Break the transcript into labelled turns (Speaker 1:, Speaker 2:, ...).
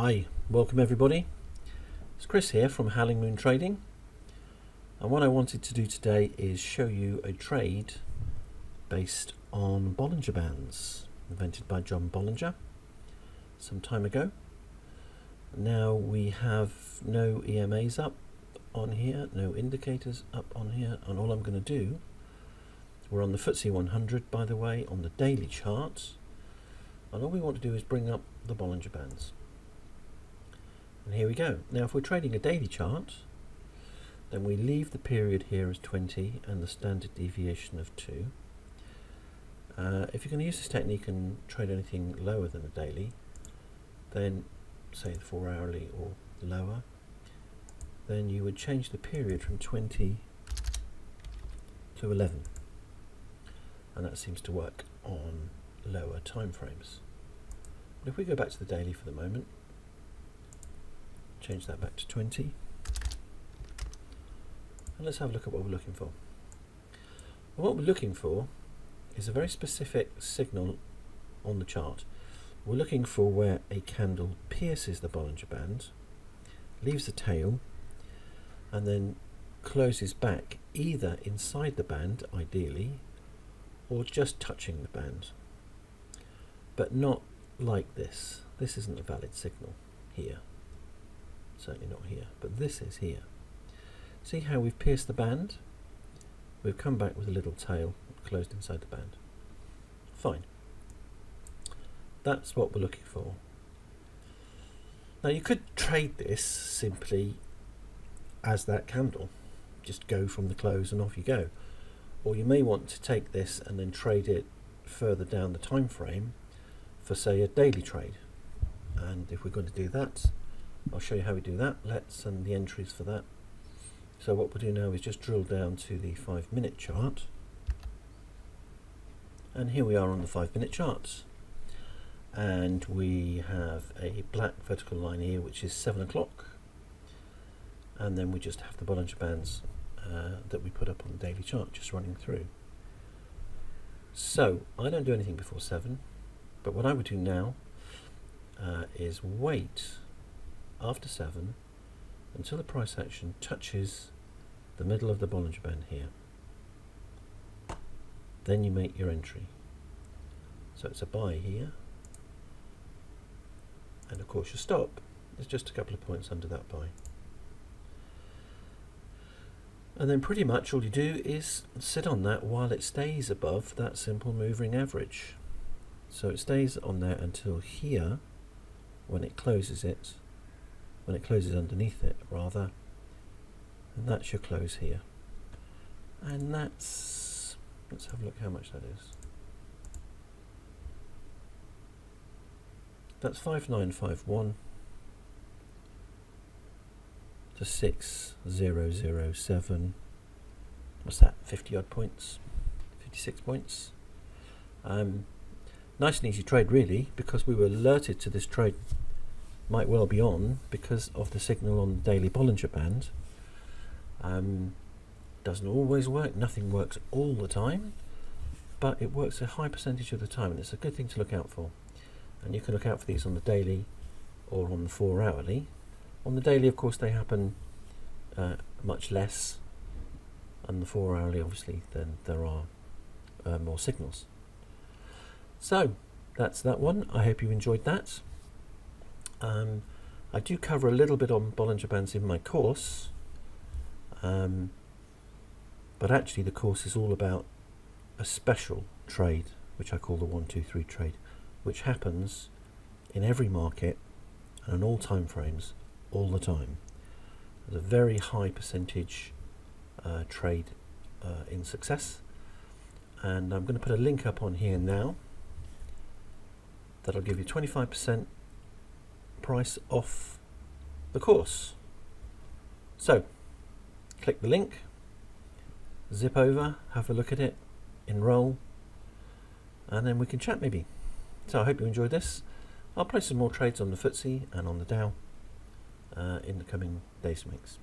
Speaker 1: Hi, welcome everybody. It's Chris here from Howling Moon Trading, and what I wanted to do today is show you a trade based on Bollinger Bands, invented by John Bollinger some time ago. Now we have no EMAs up on here, no indicators up on here, and all I'm going to do, we're on the ftse 100 by the way, on the daily chart, and all we want to do is bring up the Bollinger Bands. And here we go. Now if we're trading a daily chart, then we leave the period here as 20 and the standard deviation of 2. If you're going to use this technique and trade anything lower than a daily, then say the 4 hourly or lower, then you would change the period from 20 to 11, and that seems to work on lower time frames. But if we go back to the daily for the moment, change that back to 20, and let's have a look at what we're looking for. And what we're looking for is a very specific signal on the chart. We're looking for where a candle pierces the Bollinger Band, leaves a tail, and then closes back either inside the band, ideally, or just touching the band, but not like this. This isn't a valid signal here. Certainly not here, but this is here. See how we've pierced the band? We've come back with a little tail closed inside the band. Fine. That's what we're looking for. Now you could trade this simply as that candle. Just go from the close and off you go. Or you may want to take this and then trade it further down the time frame for say a daily trade. And if we're going to do that, I'll show you how we do that. Let's send the entries for that. So what we'll do now is just drill down to the 5-minute chart. And here we are on the 5-minute charts. And we have a black vertical line here, which is 7 o'clock. And then we just have the Bollinger Bands that we put up on the daily chart, just running through. So I don't do anything before 7, but what I would do now is wait after 7 until the price action touches the middle of the Bollinger Band here. Then you make your entry. So it's a buy here, and of course your stop is just a couple of points under that buy. And then pretty much all you do is sit on that while it stays above that simple moving average. So it stays on there until here, when it closes it, when it closes underneath it rather, and that's your close here. And that's, let's have a look how much that is. That's 5951 to 6007. What's that? 50 odd points, 56 points. Nice and easy trade really, because we were alerted to this trade might well be on because of the signal on the daily Bollinger Band. Doesn't always work, nothing works all the time, but it works a high percentage of the time, and it's a good thing to look out for. And you can look out for these on the daily or on the 4 hourly. On the daily, of course, they happen much less, and the 4 hourly, obviously, then there are more signals. So that's that one. I hope you enjoyed that. I do cover a little bit on Bollinger Bands in my course, but actually the course is all about a special trade, which I call the 1, 2, 3 trade, which happens in every market and on all time frames all the time. There's a very high percentage trade in success, and I'm going to put a link up on here now that'll give you 25% price off the course. So click the link, zip over, have a look at it, enroll, and then we can chat maybe. So I hope you enjoyed this. I'll place some more trades on the ftse and on the Dow in the coming days and weeks.